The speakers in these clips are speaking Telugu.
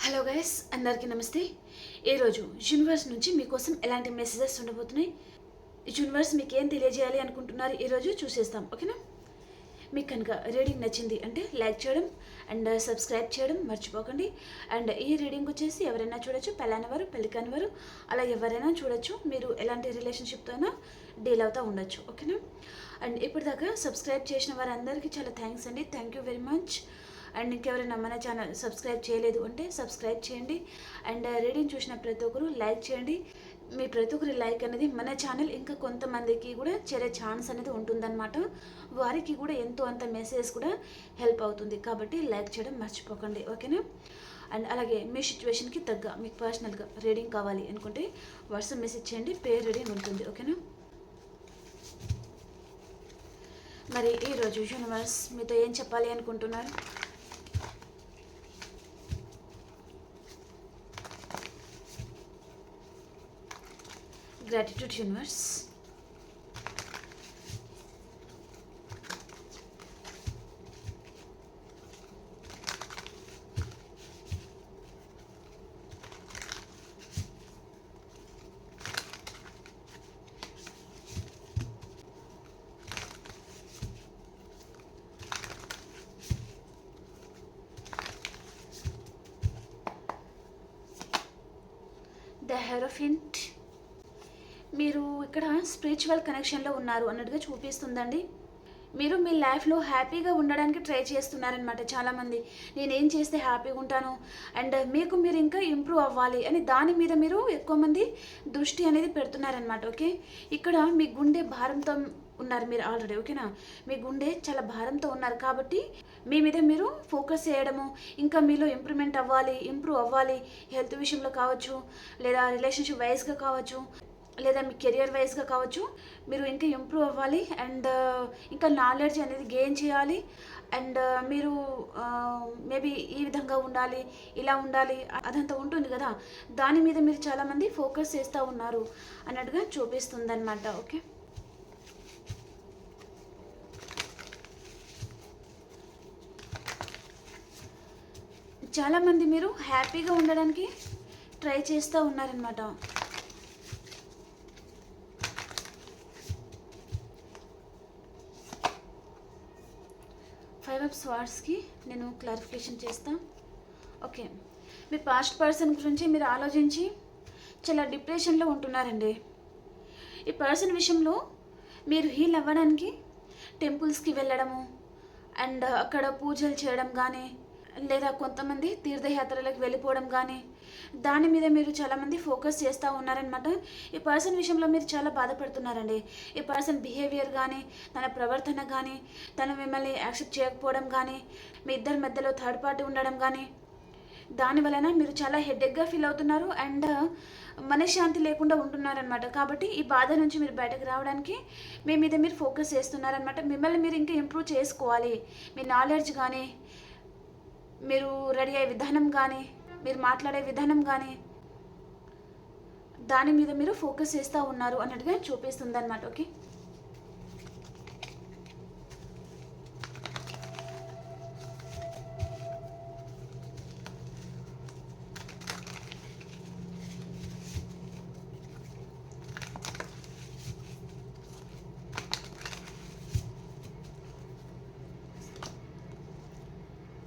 హలో గైస్, అందరికీ నమస్తే. ఈరోజు యూనివర్స్ నుంచి మీకోసం ఎలాంటి మెసేజెస్ ఉండబోతున్నాయి, యూనివర్స్ మీకు ఏం తెలియజేయాలి అనుకుంటున్నారు ఈరోజు చూసేస్తాం. ఓకేనా? మీకు కనుక రీడింగ్ నచ్చింది అంటే లైక్ చేయడం అండ్ సబ్స్క్రైబ్ చేయడం మర్చిపోకండి. అండ్ ఈ రీడింగ్ వచ్చేసి ఎవరైనా చూడొచ్చు, పెళ్ళైన వారు, పెళ్లి కాని వారు, అలా ఎవరైనా చూడొచ్చు. మీరు ఎలాంటి రిలేషన్షిప్తో అయినా డీల్ అవుతూ ఉండొచ్చు. ఓకేనా? అండ్ ఇప్పటిదాకా సబ్స్క్రైబ్ చేసిన వారందరికీ చాలా థ్యాంక్స్ అండి. Thank you very much. And ఇంకెవరైనా మన ఛానల్ సబ్స్క్రైబ్ చేయలేదు అంటే సబ్స్క్రైబ్ చేయండి. అండ్ రీడింగ్ చూసిన ప్రతి ఒక్కరు లైక్ చేయండి. మీ ప్రతి ఒక్కరి లైక్ అనేది మన ఛానల్ ఇంకా కొంతమందికి కూడా చేరే ఛాన్స్ అనేది ఉంటుందన్నమాట. వారికి కూడా ఎంతో అంత మెసేజ్ కూడా హెల్ప్ అవుతుంది. కాబట్టి లైక్ చేయడం మర్చిపోకండి. ఓకేనా? అండ్ అలాగే మీ సిచ్యువేషన్కి తగ్గ మీకు పర్సనల్గా రీడింగ్ కావాలి అనుకుంటే వాట్సాప్ మెసేజ్ చేయండి, పేరు రీడింగ్ ఉంటుంది. ఓకేనా? మరి ఈరోజు యూనివర్స్ మీతో ఏం చెప్పాలి అనుకుంటున్నారు? Gratitude universe. The Hierophant. మీరు ఇక్కడ స్పిరిచువల్ కనెక్షన్లో ఉన్నారు అన్నట్టుగా చూపిస్తుందండి. మీరు మీ లైఫ్లో హ్యాపీగా ఉండడానికి ట్రై చేస్తున్నారనమాట. చాలామంది నేనేం చేస్తే హ్యాపీగా ఉంటాను అండ్ మీకు మీరు ఇంకా ఇంప్రూవ్ అవ్వాలి అని దాని మీద మీరు ఎక్కువ మంది దృష్టి అనేది పెడుతున్నారనమాట. ఓకే, ఇక్కడ మీ గుండె భారంతో ఉన్నారు మీరు ఆల్రెడీ. ఓకేనా? మీ గుండె చాలా భారంతో ఉన్నారు కాబట్టి మీ మీద మీరు ఫోకస్ చేయడము, ఇంకా మీలో ఇంప్రూవ్ అవ్వాలి, హెల్త్ విషయంలో కావచ్చు, లేదా రిలేషన్షిప్ వైజ్గా కావచ్చు, లేదా మీ కెరియర్ వైజ్గా కావచ్చు, మీరు ఇంకా ఇంప్రూవ్ అవ్వాలి అండ్ ఇంకా నాలెడ్జ్ అనేది గెయిన్ చేయాలి. అండ్ మీరు మేబీ ఈ విధంగా ఉండాలి, ఇలా ఉండాలి, అదంతా ఉంటుంది కదా, దాని మీద మీరు చాలామంది ఫోకస్ చేస్తూ ఉన్నారు అన్నట్టుగా చూపిస్తుంది అనమాట. ఓకే, చాలామంది మీరు హ్యాపీగా ఉండడానికి ట్రై చేస్తూ ఉన్నారనమాట. 5 of Swordsకి నేను క్లారిఫికేషన్ చేస్తాను. ఓకే, మీ పాస్ట్ పర్సన్ గురించి మీరు ఆలోచించి చాలా డిప్రెషన్లో ఉంటున్నారండి. ఈ పర్సన్ విషయంలో మీరు హీల్ అవ్వడానికి టెంపుల్స్కి వెళ్ళడము అండ్ అక్కడ పూజలు చేయడం కానీ, లేదా కొంతమంది తీర్థయాత్రలకు వెళ్ళిపోవడం కానీ, దాని మీద మీరు చాలామంది ఫోకస్ చేస్తూ ఉన్నారనమాట. ఈ పర్సన్ విషయంలో మీరు చాలా బాధపడుతున్నారండి. ఈ పర్సన్ బిహేవియర్ కానీ, తన ప్రవర్తన కానీ, తను మిమ్మల్ని యాక్సెప్ట్ చేయకపోవడం కానీ, మీ ఇద్దరి మధ్యలో థర్డ్ పార్టీ ఉండడం కానీ, దాని వలన మీరు చాలా హెడేక్గా ఫీల్ అవుతున్నారు అండ్ మనశ్శాంతి లేకుండా ఉంటున్నారనమాట. కాబట్టి ఈ బాధ నుంచి మీరు బయటకు రావడానికి మీ మీద మీరు ఫోకస్ చేస్తున్నారనమాట. మిమ్మల్ని మీరు ఇంకా ఇంప్రూవ్ చేసుకోవాలి. మీ నాలెడ్జ్ కానీ, మీరు రెడీ అయ్యే విధానం కానీ, మీరు మాట్లాడే విధానం కానీ, దాని మీద మీరు ఫోకస్ చేస్తూ ఉన్నారు అన్నట్టుగా చూపిస్తుంది అనమాట. Okay,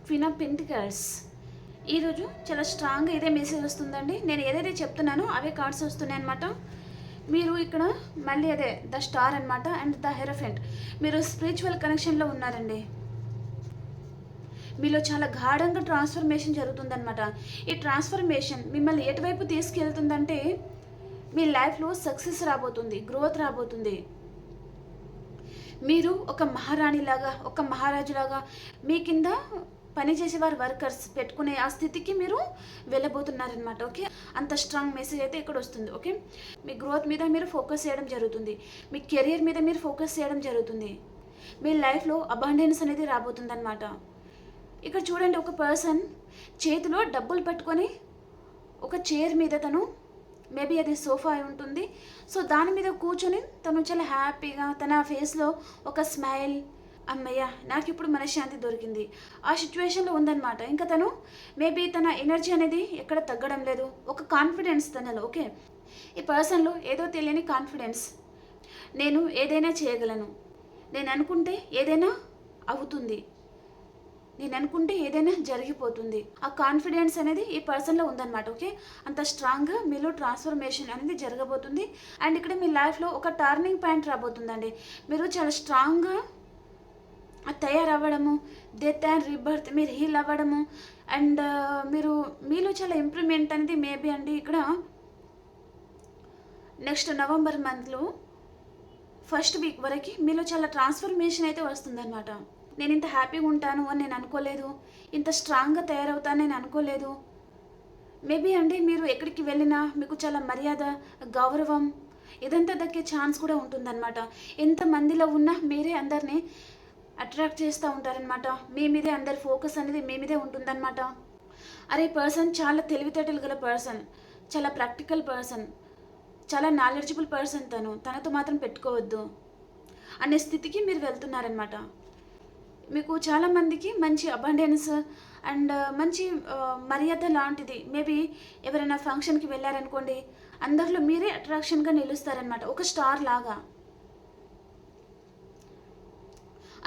queen of pentacles. ఈరోజు చాలా స్ట్రాంగ్గా ఇదే మెసేజ్ వస్తుందండి. నేను ఏదైతే చెప్తున్నానో అవే కార్డ్స్ వస్తున్నాయి అనమాట. మీరు ఇక్కడ మళ్ళీ అదే ద స్టార్ అనమాట అండ్ ద హెరోఫెంట్. మీరు స్పిరిచువల్ కనెక్షన్లో ఉన్నారండి. మీలో చాలా గాఢంగా ట్రాన్స్ఫర్మేషన్ జరుగుతుందన్నమాట. ఈ ట్రాన్స్ఫర్మేషన్ మిమ్మల్ని ఎటువైపు తీసుకెళ్తుందంటే మీ లైఫ్లో సక్సెస్ రాబోతుంది, గ్రోత్ రాబోతుంది. మీరు ఒక మహారాణిలాగా, ఒక మహారాజులాగా మీ కింద పనిచేసేవారు వర్కర్స్ పెట్టుకునే ఆ స్థితికి మీరు వెళ్ళబోతున్నారనమాట. ఓకే, అంత స్ట్రాంగ్ మెసేజ్ అయితే ఇక్కడ వస్తుంది. ఓకే, మీ గ్రోత్ మీద మీరు ఫోకస్ చేయడం జరుగుతుంది, మీ కెరియర్ మీద మీరు ఫోకస్ చేయడం జరుగుతుంది, మీ లైఫ్లో అబాండెన్స్ అనేది రాబోతుంది అనమాట. ఇక్కడ చూడండి, ఒక పర్సన్ చేతిలో డబ్బులు పెట్టుకొని ఒక చైర్ మీద, తను మేబీ అది సోఫా అయి ఉంటుంది, సో దాని మీద కూర్చొని తను చాలా హ్యాపీగా, తన ఫేస్లో ఒక స్మైల్, అమ్మయ్య నాకు ఇప్పుడు మనశ్శాంతి దొరికింది ఆ సిచ్యువేషన్లో ఉందన్నమాట. ఇంకా తను మేబీ తన ఎనర్జీ అనేది ఎక్కడ తగ్గడం లేదు, ఒక కాన్ఫిడెన్స్ తనలో. ఓకే, ఈ పర్సన్లో ఏదో తెలియని కాన్ఫిడెన్స్, నేను ఏదైనా చేయగలను, నేను అనుకుంటే ఏదైనా అవుతుంది, నేను అనుకుంటే ఏదైనా జరిగిపోతుంది, ఆ కాన్ఫిడెన్స్ అనేది ఈ పర్సన్లో ఉందన్నమాట. ఓకే, అంత స్ట్రాంగ్గా మీలో ట్రాన్స్ఫర్మేషన్ అనేది జరగబోతుంది. అండ్ ఇక్కడ మీ లైఫ్లో ఒక టర్నింగ్ పాయింట్ రాబోతుందండి. మీరు చాలా స్ట్రాంగ్గా తయారవ్వడము, డెత్ అండ్ రీబర్త్, మీరు హీల్ అవ్వడము, అండ్ మీరు మీలో చాలా ఇంప్రూవ్మెంట్ అనేది మేబీ అండి ఇక్కడ నెక్స్ట్ నవంబర్ మంత్లో ఫస్ట్ వీక్ వరకు మీలో చాలా ట్రాన్స్ఫర్మేషన్ అయితే వస్తుందన్నమాట. నేను ఇంత హ్యాపీగా ఉంటాను అని నేను అనుకోలేదు, ఇంత స్ట్రాంగ్గా తయారవుతాను నేను అనుకోలేదు. మేబీ అండి మీరు ఎక్కడికి వెళ్ళినా మీకు చాలా మర్యాద, గౌరవం ఇదంతా దక్కే ఛాన్స్ కూడా ఉంటుందన్నమాట. ఎంతమందిలో ఉన్నా మీరే అందరినీ అట్రాక్ట్ చేస్తూ ఉంటారనమాట. మీ మీదే అందరి ఫోకస్ అనేది మీ మీదే ఉంటుందన్నమాట. అరే పర్సన్ చాలా తెలివితేటలు గల పర్సన్, చాలా ప్రాక్టికల్ పర్సన్, చాలా నాలెడ్జబుల్ పర్సన్, తనతో మాత్రం పెట్టుకోవద్దు అనే స్థితికి మీరు వెళ్తున్నారనమాట. మీకు చాలామందికి మంచి అబండెన్స్ అండ్ మంచి మర్యాద లాంటిది. మేబీ ఎవరైనా ఫంక్షన్కి వెళ్ళారనుకోండి, అందరిలో మీరే అట్రాక్షన్గా నిలుస్తారనమాట, ఒక స్టార్ లాగా.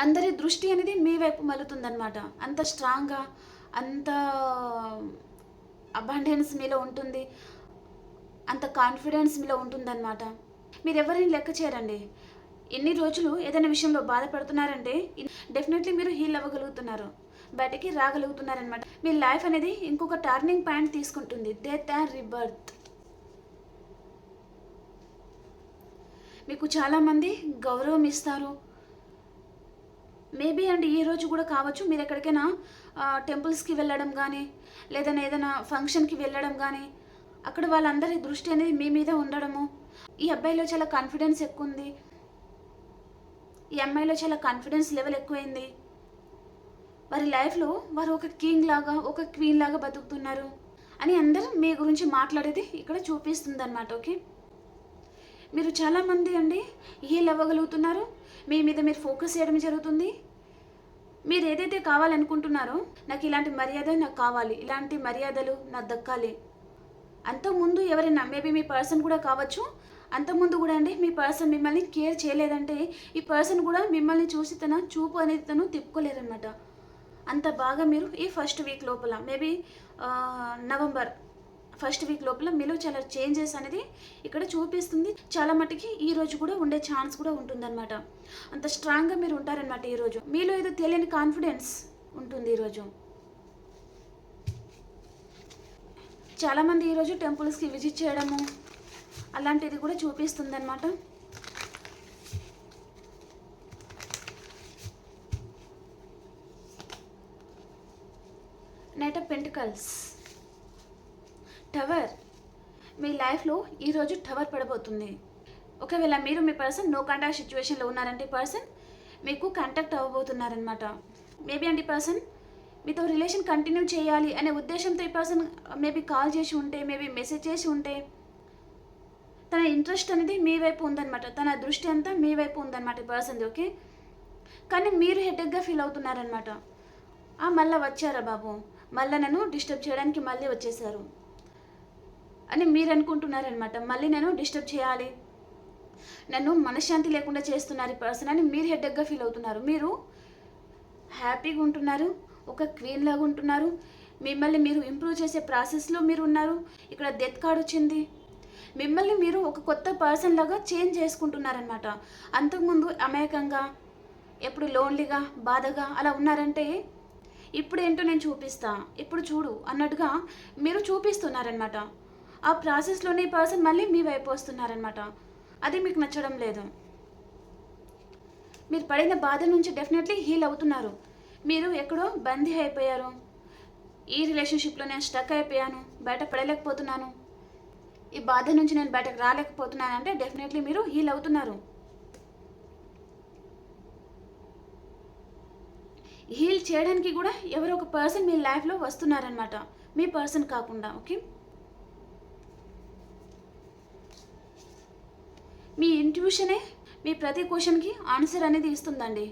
అందరి దృష్టి అనేది మీ వైపు మలుతుందనమాట. అంత స్ట్రాంగ్గా, అంత అబండెన్స్ మీలో ఉంటుంది, అంత కాన్ఫిడెన్స్ మీలో ఉంటుందన్నమాట. మీరు ఎవరిని లెక్క చేయరండి. ఎన్ని రోజులు ఏదైనా విషయంలో బాధపడుతున్నారంటే డెఫినెట్లీ మీరు హీల్ అవ్వగలుగుతున్నారు, బయటికి రాగలుగుతున్నారనమాట. మీ లైఫ్ అనేది ఇంకొక టర్నింగ్ పాయింట్ తీసుకుంటుంది, డెత్ అండ్ రీబర్త్. మీకు చాలామంది గౌరవం ఇస్తారు. మేబీ అండి ఈ రోజు కూడా కావచ్చు, మీరు ఎక్కడికైనా టెంపుల్స్కి వెళ్ళడం కానీ, లేదన్నా ఏదైనా ఫంక్షన్కి వెళ్ళడం కానీ, అక్కడ వాళ్ళందరి దృష్టి అనేది మీ మీద ఉండడము. ఈ అబ్బాయిలో చాలా కాన్ఫిడెన్స్ ఎక్కువ ఉంది, ఈ అమ్మాయిలో చాలా కాన్ఫిడెన్స్ లెవెల్ ఎక్కువైంది, వారి లైఫ్లో వారు ఒక కింగ్ లాగా, ఒక క్వీన్ లాగా బతుకుతున్నారు అని అందరూ మీ గురించి మాట్లాడేది ఇక్కడ చూపిస్తుంది అనమాట. ఓకే, మీరు చాలామంది అండి హీల్ అవ్వగలుగుతున్నారు, మీ మీద మీరు ఫోకస్ చేయడం జరుగుతుంది. మీరు ఏదైతే కావాలనుకుంటున్నారో, నాకు ఇలాంటి మర్యాద నాకు కావాలి, ఇలాంటి మర్యాదలు నాకు దక్కాలి. అంతకుముందు ఎవరైనా మేబీ మీ పర్సన్ కూడా కావచ్చు, అంతకుముందు కూడా అండి మీ పర్సన్ మిమ్మల్ని కేర్ చేయలేదంటే ఈ పర్సన్ కూడా మిమ్మల్ని చూసి తన చూపు అనేది తను తిప్పుకోలేరనమాట. అంత బాగా మీరు ఈ ఫస్ట్ వీక్ లోపల, మేబీ నవంబర్ ఫస్ట్ వీక్ లోపల మీలో చాలా చేంజెస్ అనేది ఇక్కడ చూపిస్తుంది. చాలా మటుకి ఈ రోజు కూడా ఉండే ఛాన్స్ కూడా ఉంటుందన్నమాట. అంత స్ట్రాంగ్గా మీరు ఉంటారనమాట. ఈరోజు మీలో ఏదో తెలియని కాన్ఫిడెన్స్ ఉంటుంది. ఈరోజు చాలామంది ఈరోజు టెంపుల్స్కి విజిట్ చేయడము అలాంటిది కూడా చూపిస్తుంది అనమాట. Knight of pentacles, tower. మీ లైఫ్లో ఈరోజు టవర్ పడబోతుంది. ఒకవేళ మీరు మీ పర్సన్ నో కాంటాక్ట్ సిచ్యువేషన్లో ఉన్నారంటే పర్సన్ మీకు కాంటాక్ట్ అవ్వబోతున్నారనమాట. మేబీ అండి పర్సన్ మీతో రిలేషన్ కంటిన్యూ చేయాలి అనే ఉద్దేశంతో ఈ పర్సన్ మేబీ కాల్ చేసి ఉంటే, మేబీ మెసేజ్ చేసి ఉంటే, తన ఇంట్రెస్ట్ అనేది మీ వైపు ఉందన్నమాట, తన దృష్టి అంతా మీ వైపు ఉందన్నమాట ఈ పర్సన్ది. ఓకే, కానీ మీరు హెడేక్గా ఫీల్ అవుతున్నారనమాట. మళ్ళీ వచ్చారా బాబు, మళ్ళీ నన్ను డిస్టర్బ్ చేయడానికి మళ్ళీ వచ్చేసారు అని మీరు అనుకుంటున్నారనమాట. మళ్ళీ నేను డిస్టర్బ్ చేయాలి, నన్ను మనశ్శాంతి లేకుండా చేస్తున్నారు ఈ పర్సన్ అని మీరు హెడేక్గా ఫీల్ అవుతున్నారు. మీరు హ్యాపీగా ఉంటున్నారు, ఒక క్వీన్ లాగా ఉంటున్నారు, మిమ్మల్ని మీరు ఇంప్రూవ్ చేసే ప్రాసెస్లో మీరు ఉన్నారు. ఇక్కడ డెత్ కార్డ్ వచ్చింది. మిమ్మల్ని మీరు ఒక కొత్త పర్సన్ లాగా చేంజ్ చేసుకుంటున్నారనమాట. అంతకుముందు అమాయకంగా, ఎప్పుడు లోన్లీగా, బాధగా అలా ఉన్నారంటే ఇప్పుడు ఏంటో నేను చూపిస్తా, ఇప్పుడు చూడు అన్నట్టుగా మీరు చూపిస్తున్నారనమాట. ఆ ప్రాసెస్లోనే ఈ పర్సన్ మళ్ళీ మీ వైపు వస్తున్నారనమాట. అది మీకు నచ్చడం లేదు. మీరు పడిన బాధ నుంచి డెఫినెట్లీ హీల్ అవుతున్నారు. మీరు ఎక్కడో బందీ అయిపోయారు, ఈ రిలేషన్షిప్లో నేను స్టక్ అయిపోయాను, బయట పడలేకపోతున్నాను, ఈ బాధ నుంచి నేను బయటకు రాలేకపోతున్నాను అంటే డెఫినెట్లీ మీరు హీల్ అవుతున్నారు. హీల్ చేయడానికి కూడా ఎవరో ఒక పర్సన్ మీ లైఫ్లో వస్తున్నారనమాట, మీ పర్సన్ కాకుండా. ఓకే, మీ ఇంట్యూషనే మీ ప్రతి క్వశ్చన్కి ఆన్సర్ అనేది ఇస్తుందండి.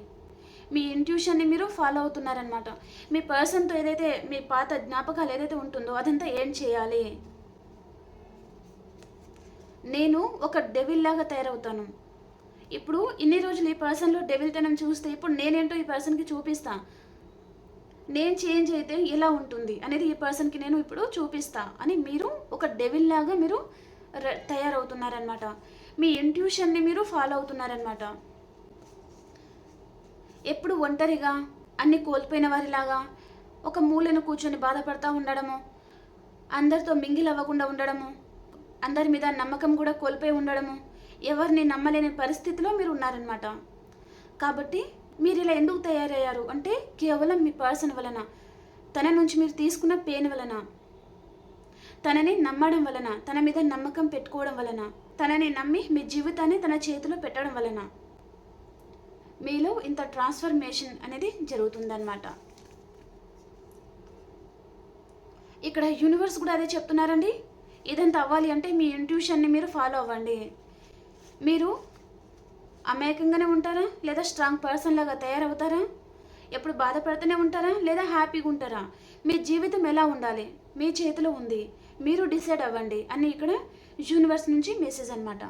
మీ ఇంట్యూషన్ని మీరు ఫాలో అవుతున్నారనమాట. మీ పర్సన్తో ఏదైతే మీ పాత జ్ఞాపకాలు ఏదైతే ఉంటుందో అదంతా ఏం చేయాలి, నేను ఒక డెవిల్ లాగా తయారవుతాను. ఇప్పుడు ఇన్ని రోజులు ఈ పర్సన్లో డెవిల్తనం చూస్తే ఇప్పుడు నేనేంటో ఈ పర్సన్కి చూపిస్తా. నేను చేంజ్ అయితే ఎలా ఉంటుంది అనేది ఈ పర్సన్కి నేను ఇప్పుడు చూపిస్తా అని మీరు ఒక డెవిల్ లాగా మీరు తయారవుతున్నారనమాట. మీ ఇంట్యూషన్ని మీరు ఫాలో అవుతున్నారనమాట. ఎప్పుడు ఒంటరిగా అన్ని కోల్పోయిన వారిలాగా ఒక మూలను కూర్చొని బాధపడతా ఉండడము, అందరితో మింగిల్ అవ్వకుండా ఉండడము, అందరి మీద నమ్మకం కూడా కోల్పోయి ఉండడము, ఎవరిని నమ్మలేని పరిస్థితిలో మీరు ఉన్నారనమాట. కాబట్టి మీరు ఇలా ఎందుకు తయారయ్యారు అంటే కేవలం మీ పర్సన్ వలన, తన నుంచి మీరు తీసుకున్న పెయిన్ వలన, తనని నమ్మడం వలన, తన మీద నమ్మకం పెట్టుకోవడం వలన, తనని నమ్మి మీ జీవితాన్ని తన చేతిలో పెట్టడం వలన మీలో ఇంత ట్రాన్స్ఫర్మేషన్ అనేది జరుగుతుందన్నమాట. ఇక్కడ యూనివర్స్ కూడా అదే చెప్తున్నారండి. ఇదంతా అవ్వాలి అంటే మీ ఇంట్యూషన్ని మీరు ఫాలో అవ్వండి. మీరు అమాయకంగానే ఉంటారా లేదా స్ట్రాంగ్ పర్సన్ లాగా తయారవుతారా? ఎప్పుడు బాధపడుతూనే ఉంటారా లేదా హ్యాపీగా ఉంటారా? మీ జీవితం ఎలా ఉండాలి మీ చేతిలో ఉంది, మీరు డిసైడ్ అవ్వండి అని ఇక్కడ యూనివర్స్ నుంచి మెసేజ్ అన్నమాట.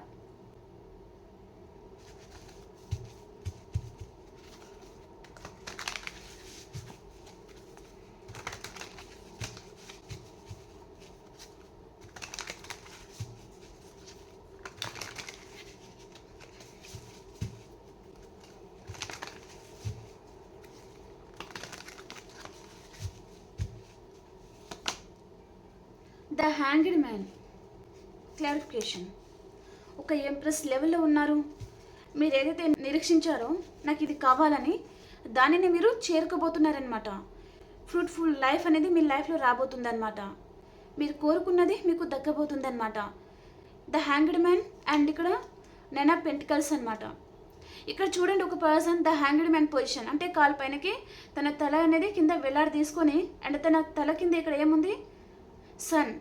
The hanged man clarification. ఒక ఎంప్రెస్ లెవెల్లో ఉన్నారు. మీరు ఏదైతే నిరీక్షించారో నాకు ఇది కావాలని దానిని మీరు చేరుకోబోతున్నారనమాట. ఫ్రూట్ఫుల్ లైఫ్ అనేది మీ లైఫ్లో రాబోతుందన్నమాట. మీరు కోరుకున్నది మీకు దక్కబోతుందన్నమాట. ద హ్యాంగ్డ్ మ్యాన్ అండ్ ఇక్కడ నైన్ ఆఫ్ పెంటికల్స్ అనమాట. ఇక్కడ చూడండి, ఒక person the hanged man position అంటే కాలు పైనకి తన తల అనేది కింద వెళ్లాడి తీసుకొని అండ్ తన తల కింద ఇక్కడ ఏముంది, సన్.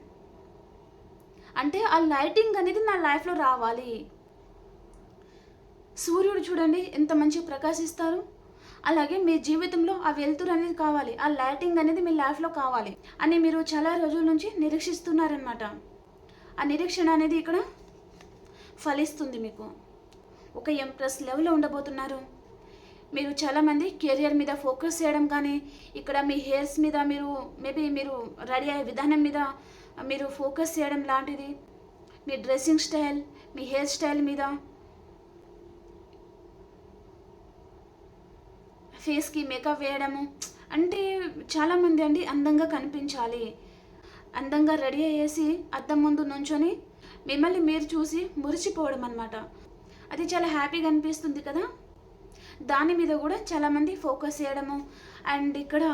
అంటే ఆ లైటింగ్ అనేది నా లైఫ్లో రావాలి. సూర్యుడు చూడండి ఎంత మంచిగా ప్రకాశిస్తారు, అలాగే మీ జీవితంలో ఆ వెలుతురు అనేది కావాలి, ఆ లైటింగ్ అనేది మీ లైఫ్లో కావాలి అని మీరు చాలా రోజుల నుంచి నిరీక్షిస్తున్నారనమాట. ఆ నిరీక్షణ అనేది ఇక్కడ ఫలిస్తుంది. మీకు ఒక ఎంప్రెస్ లెవెల్లో ఉండబోతున్నారు. మీరు చాలామంది కెరియర్ మీద ఫోకస్ చేయడం కానీ, ఇక్కడ మీ హెయిర్స్ మీద మీరు రెడీ అయ్యే విధానం మీద మీరు ఫోకస్ చేయడం లాంటిది, మీ డ్రెస్సింగ్ స్టైల్, మీ హెయిర్ స్టైల్ మీద, ఫేస్కి మేకప్ వేయడము. అంటే చాలామంది అండి అందంగా కనిపించాలి, అందంగా రెడీ అయ్యేసి అద్దం ముందు నుంచొని మిమ్మల్ని మీరు చూసి మురిసిపోవడం అనమాట. అది చాలా హ్యాపీగా అనిపిస్తుంది కదా. దాని మీద కూడా చాలామంది ఫోకస్ చేయడము అండ్ ఇక్కడ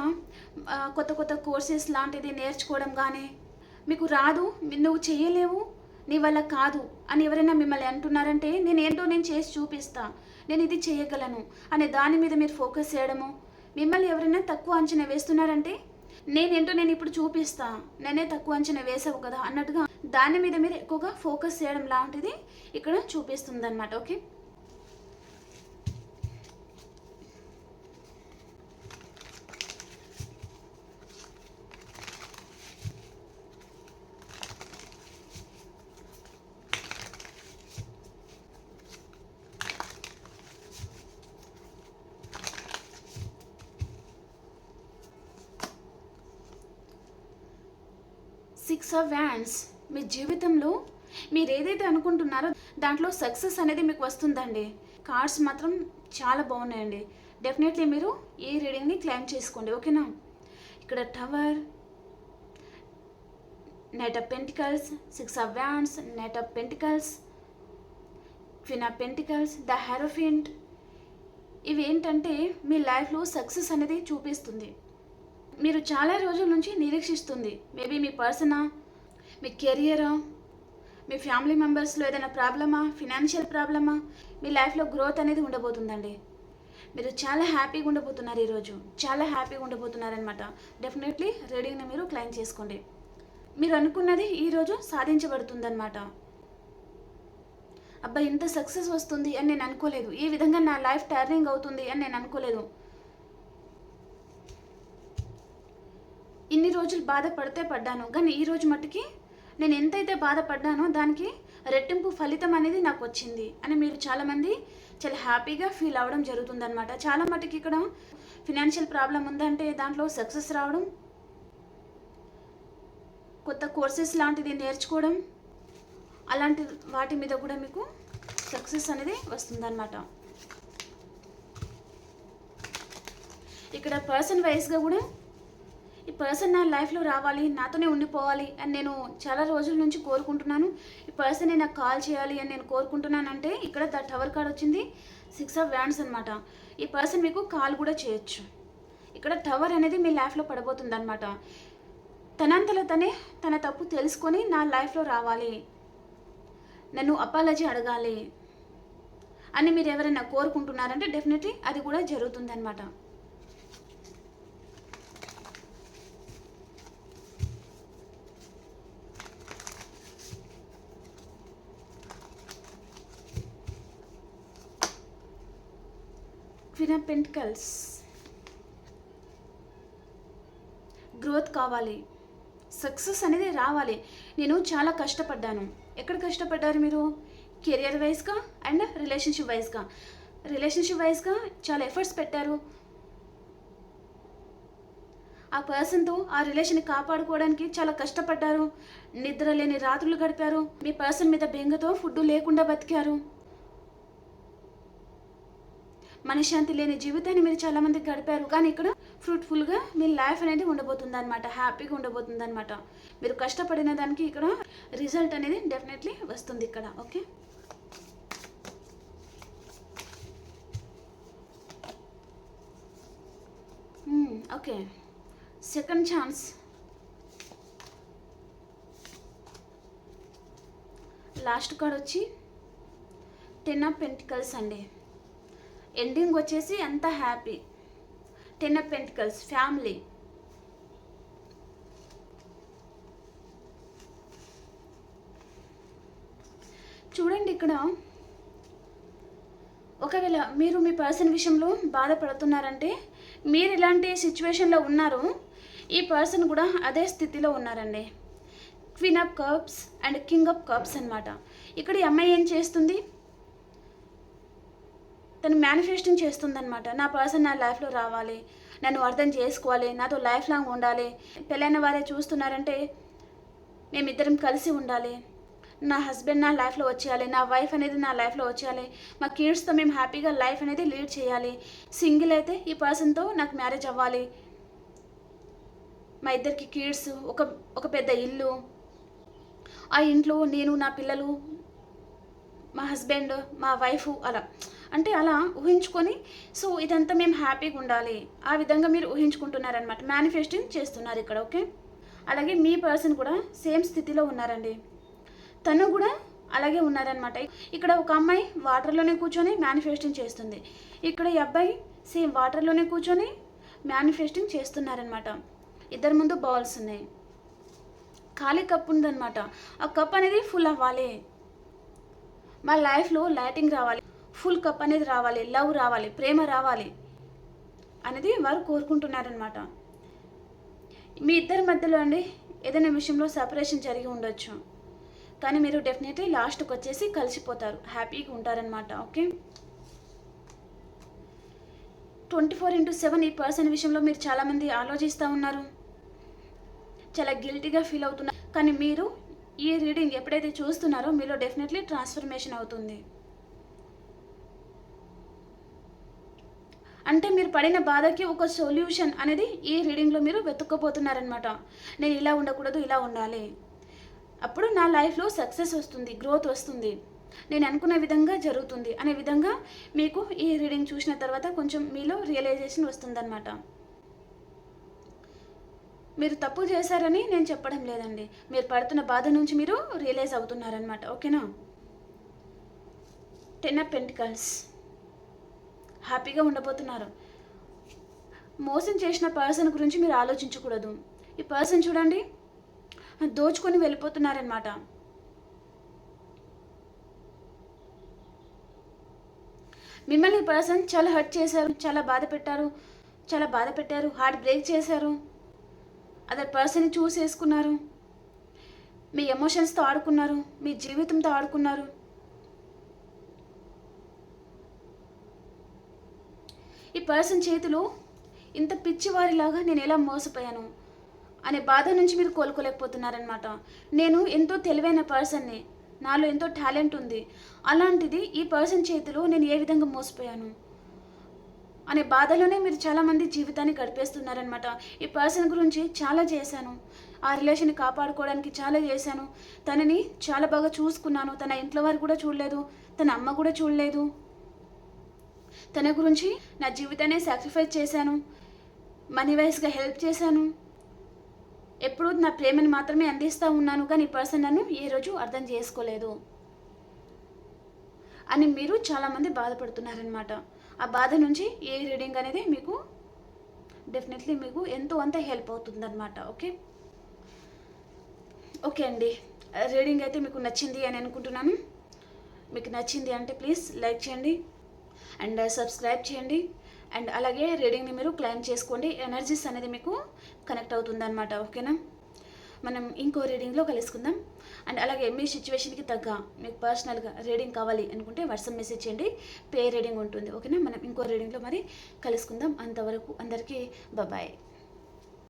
కొత్త కొత్త కోర్సెస్ లాంటిది నేర్చుకోవడం కానీ, మీకు రాదు, నువ్వు చేయలేవు, నీ వల్ల కాదు అని ఎవరైనా మిమ్మల్ని అంటున్నారంటే నేను చేసి చూపిస్తా, నేను ఇది చేయగలను అనే దాని మీద మీరు ఫోకస్ చేయడము. మిమ్మల్ని ఎవరైనా తక్కువ అంచనా వేస్తున్నారంటే నేను ఇప్పుడు చూపిస్తా, నేనే తక్కువ అంచనా వేసావు కదా అన్నట్టుగా దాని మీద మీరు ఎక్కువగా ఫోకస్ చేయడం లాంటిది ఇక్కడ చూపిస్తుంది అన్నమాట. Okay, six of wands. మీ జీవితంలో మీరు ఏదైతే అనుకుంటున్నారో దాంట్లో సక్సెస్ అనేది మీకు వస్తుందండి. కార్డ్స్ మాత్రం చాలా బాగున్నాయండి. డెఫినెట్లీ మీరు ఈ రీడింగ్ని క్లైమ్ చేసుకోండి, ఓకేనా. ఇక్కడ tower, knight of pentacles, six of wands, knight of pentacles, queen of pentacles, the hierophant. ఇవి ఏంటంటే మీ లైఫ్లో సక్సెస్ అనేది చూపిస్తుంది. మీరు చాలా రోజుల నుంచి నిరీక్షిస్తుంది. మేబీ మీ పర్సనా, మీ కెరియరా, మీ ఫ్యామిలీ మెంబర్స్లో ఏదైనా ప్రాబ్లమా, ఫినాన్షియల్ ప్రాబ్లమా, మీ లైఫ్లో గ్రోత్ అనేది ఉండబోతుందండి. మీరు చాలా హ్యాపీగా ఉండబోతున్నారు, ఈరోజు చాలా హ్యాపీగా ఉండబోతున్నారనమాట. డెఫినెట్లీ రీడింగ్ని మీరు క్లైమ్ చేసుకోండి. మీరు అనుకున్నది ఈరోజు సాధించబడుతుందన్నమాట. అబ్బా ఇంత సక్సెస్ వస్తుంది అని నేను అనుకోలేదు, ఈ విధంగా నా లైఫ్ టర్నింగ్ అవుతుంది అని నేను అనుకోలేదు. ఇన్ని రోజులు బాధపడితే పడ్డాను, కానీ ఈ రోజు మట్టుకి నేను ఎంతైతే బాధపడ్డానో దానికి రెట్టింపు ఫలితం అనేది నాకు వచ్చింది అని మీరు చాలామంది చాలా హ్యాపీగా ఫీల్ అవ్వడం జరుగుతుందన్నమాట. చాలా మట్టుకి ఇక్కడ ఫినాన్షియల్ ప్రాబ్లం ఉందంటే దాంట్లో సక్సెస్ రావడం, కొత్త కోర్సెస్ లాంటిది నేర్చుకోవడం, అలాంటి వాటి మీద కూడా మీకు సక్సెస్ అనేది వస్తుందన్నమాట. ఇక్కడ పర్సన్ వైజ్గా కూడా ఈ పర్సన్ నా లైఫ్లో రావాలి, నాతోనే ఉండిపోవాలి అని నేను చాలా రోజుల నుంచి కోరుకుంటున్నాను. ఈ పర్సన్ నాకు కాల్ చేయాలి అని నేను కోరుకుంటున్నాను. అంటే ఇక్కడ ద టవర్ కార్డ్ వచ్చింది, 6 ఆఫ్ వ్యాండ్స్ అనమాట. ఈ పర్సన్ మీకు కాల్ కూడా చేయొచ్చు. ఇక్కడ టవర్ అనేది మీ లైఫ్లో పడబోతుంది అనమాట. తనంతలో తనే తన తప్పు తెలుసుకొని నా లైఫ్లో రావాలి, నన్ను అపాలజీ అడగాలి అని మీరు ఎవరైనా కోరుకుంటున్నారంటే డెఫినెట్లీ అది కూడా జరుగుతుంది అనమాట. క్వీన్ ఆఫ్ పెంటికల్స్, గ్రోత్ కావాలి, సక్సెస్ అనేది రావాలి. నేను చాలా కష్టపడ్డాను. ఎక్కడ కష్టపడ్డారు మీరు? కెరియర్ వైజ్గా అండ్ రిలేషన్షిప్ వైజ్గా. రిలేషన్షిప్ వైజ్గా చాలా ఎఫర్ట్స్ పెట్టారు. ఆ పర్సన్తో ఆ రిలేషన్ కాపాడుకోవడానికి చాలా కష్టపడ్డారు. నిద్ర లేని రాత్రులు గడిపారు. మీ పర్సన్ మీద బెంగతో ఫుడ్ లేకుండా బతికారు. మనశ్శాంతి లేని జీవితాన్ని మీరు చాలామంది గడిపారు. కానీ ఇక్కడ ఫ్రూట్ఫుల్గా మీ లైఫ్ అనేది ఉండబోతుంది అనమాట, హ్యాపీగా ఉండబోతుంది అనమాట. మీరు కష్టపడిన దానికి ఇక్కడ రిజల్ట్ అనేది డెఫినెట్లీ వస్తుంది ఇక్కడ. Okay, okay. Second chance, last card వచ్చి 10 ఆఫ్ పెంటికల్స్ అండి. ఎండింగ్ వచ్చేసి అంత హ్యాపీ. 10 of pentacles, family. చూడండి ఇక్కడ ఒకవేళ మీరు మీ పర్సన్ విషయంలో బాధపడుతున్నారంటే మీరు ఇలాంటి సిచ్యువేషన్లో ఉన్నారు, ఈ పర్సన్ కూడా అదే స్థితిలో ఉన్నారండి. Queen of cups and king of cups అనమాట. ఇక్కడ ఈ అమ్మాయి ఏం చేస్తుంది? తను మేనిఫెస్టింగ్ చేస్తుందన్నమాట. నా పర్సన్ నా లైఫ్లో రావాలి, నన్ను అర్థం చేసుకోవాలి, నాతో లైఫ్ లాంగ్ ఉండాలి. పెళ్ళైన వారే చూస్తున్నారంటే మేమిద్దరం కలిసి ఉండాలి, నా హస్బెండ్ నా లైఫ్లో వచ్చేయాలి, నా వైఫ్ అనేది నా లైఫ్లో వచ్చేయాలి, మా కిడ్స్తో మేము హ్యాపీగా లైఫ్ అనేది లీడ్ చేయాలి. సింగిల్ అయితే ఈ పర్సన్తో నాకు మ్యారేజ్ అవ్వాలి, మా ఇద్దరికి కిడ్స్, ఒక పెద్ద ఇల్లు, ఆ ఇంట్లో నేను, నా పిల్లలు, మా హస్బెండ్, మా వైఫ్, అలా ఊహించుకొని సో ఇదంతా మేము హ్యాపీగా ఉండాలి, ఆ విధంగా మీరు ఊహించుకుంటున్నారనమాట. మేనిఫెస్టింగ్ చేస్తున్నారు ఇక్కడ. ఓకే, అలాగే మీ పర్సన్ కూడా సేమ్ స్థితిలో ఉన్నారండి. తను కూడా అలాగే ఉన్నారనమాట. ఇక్కడ ఒక అమ్మాయి వాటర్లోనే కూర్చొని మేనిఫెస్టింగ్ చేస్తుంది. ఇక్కడ ఈ అబ్బాయి సేమ్ వాటర్లోనే కూర్చొని మేనిఫెస్టింగ్ చేస్తున్నారనమాట. ఇద్దరి ముందు బౌల్స్ ఉన్నాయి, ఖాళీ కప్ ఉందన్నమాట. ఆ కప్ అనేది ఫుల్ అవ్వాలి, మా లైఫ్లో లైటింగ్ రావాలి, ఫుల్ కప్ అనేది రావాలి, లవ్ రావాలి, ప్రేమ రావాలి అనేది వారు కోరుకుంటున్నారనమాట. మీ ఇద్దరి మధ్యలో అండి ఏదైనా విషయంలో సెపరేషన్ జరిగి ఉండొచ్చు, కానీ మీరు డెఫినెట్లీ లాస్ట్కి వచ్చేసి కలిసిపోతారు, హ్యాపీగా ఉంటారనమాట. ఓకే, 24/7 ఈ పర్సన్ విషయంలో మీరు చాలామంది ఆలోచిస్తూ ఉన్నారు, చాలా గిల్టీగా ఫీల్ అవుతున్నారు. కానీ మీరు ఈ రీడింగ్ ఎప్పుడైతే చూస్తున్నారో మీలో డెఫినెట్లీ ట్రాన్స్ఫర్మేషన్ అవుతుంది. అంటే మీరు పడిన బాధకి ఒక సొల్యూషన్ అనేది ఈ రీడింగ్లో మీరు వెతుక్కోబోతున్నారనమాట. నేను ఇలా ఉండకూడదు, ఇలా ఉండాలి, అప్పుడు నా లైఫ్లో సక్సెస్ వస్తుంది, గ్రోత్ వస్తుంది, నేను అనుకున్న విధంగా జరుగుతుంది అనే విధంగా మీకు ఈ రీడింగ్ చూసిన తర్వాత కొంచెం మీలో రియలైజేషన్ వస్తుందన్నమాట. మీరు తప్పు చేశారని నేను చెప్పడం లేదండి, మీరు పడుతున్న బాధ నుంచి మీరు రియలైజ్ అవుతున్నారనమాట. ఓకేనా? 10 ఆఫ్ పెంటికల్స్, హ్యాపీగా ఉండబోతున్నారు. మోసం చేసిన పర్సన్ గురించి మీరు ఆలోచించకూడదు. ఈ పర్సన్ చూడండి దోచుకొని వెళ్ళిపోతున్నారనమాట. మిమ్మల్ని ఈ పర్సన్ చాలా హర్ట్ చేశారు, చాలా బాధ పెట్టారు, హార్ట్ బ్రేక్ చేశారు. అదర్ పర్సన్ని చూస్ చేసుకున్నారు, మీ ఎమోషన్స్తో ఆడుకున్నారు, మీ జీవితంతో ఆడుకున్నారు. ఈ పర్సన్ చేతిలో ఇంత పిచ్చివారిలాగా నేను ఎలా మోసపోయాను అనే బాధ నుంచి మీరు కోలుకోలేకపోతున్నారనమాట. నేను ఎంతో తెలివైన పర్సన్ని, నాలో ఎంతో టాలెంట్ ఉంది, అలాంటిది ఈ పర్సన్ చేతిలో నేను ఏ విధంగా మోసపోయాను అనే బాధలోనే మీరు చాలామంది జీవితాన్ని గడిపేస్తున్నారనమాట. ఈ పర్సన్ గురించి చాలా చేశాను, ఆ రిలేషన్ని కాపాడుకోవడానికి చాలా చేశాను, తనని చాలా బాగా చూసుకున్నాను, తన ఇంట్లో వారు కూడా చూడలేదు, తన అమ్మ కూడా చూడలేదు, తన గురించి నా జీవితాన్ని సాక్రిఫైస్ చేశాను, మనీ వైజ్గా హెల్ప్ చేశాను, ఎప్పుడూ నా ప్రేమను మాత్రమే అందిస్తూ ఉన్నాను, కానీ ఈ పర్సన్ నన్ను ఏ రోజు అర్థం చేసుకోలేదు అని మీరు చాలామంది బాధపడుతున్నారనమాట. ఆ బాధ నుంచి ఈ రీడింగ్ అనేది మీకు డెఫినెట్లీ మీకు ఎంతో అంత హెల్ప్ అవుతుందన్నమాట. ఓకే ఓకే అండి, రీడింగ్ అయితే మీకు నచ్చింది అని అనుకుంటున్నాను. మీకు నచ్చింది అంటే ప్లీజ్ లైక్ చేయండి అండ్ సబ్స్క్రైబ్ చేయండి. అండ్ అలాగే రీడింగ్ని మీరు క్లైమ్ చేసుకోండి, ఎనర్జీస్ అనేది మీకు కనెక్ట్ అవుతుందన్నమాట. ఓకేనా, మనం ఇంకో రీడింగ్లో కలుసుకుందాం. అండ్ అలాగే మీ సిచ్యువేషన్కి తగ్గ మీకు పర్సనల్గా రీడింగ్ కావాలి అనుకుంటే వాట్సాప్ మెసేజ్ చేయండి, పే రీడింగ్ ఉంటుంది. ఓకేనా, మనం ఇంకో రీడింగ్లో మరి కలుసుకుందాం. అంతవరకు అందరికీ బాయ్.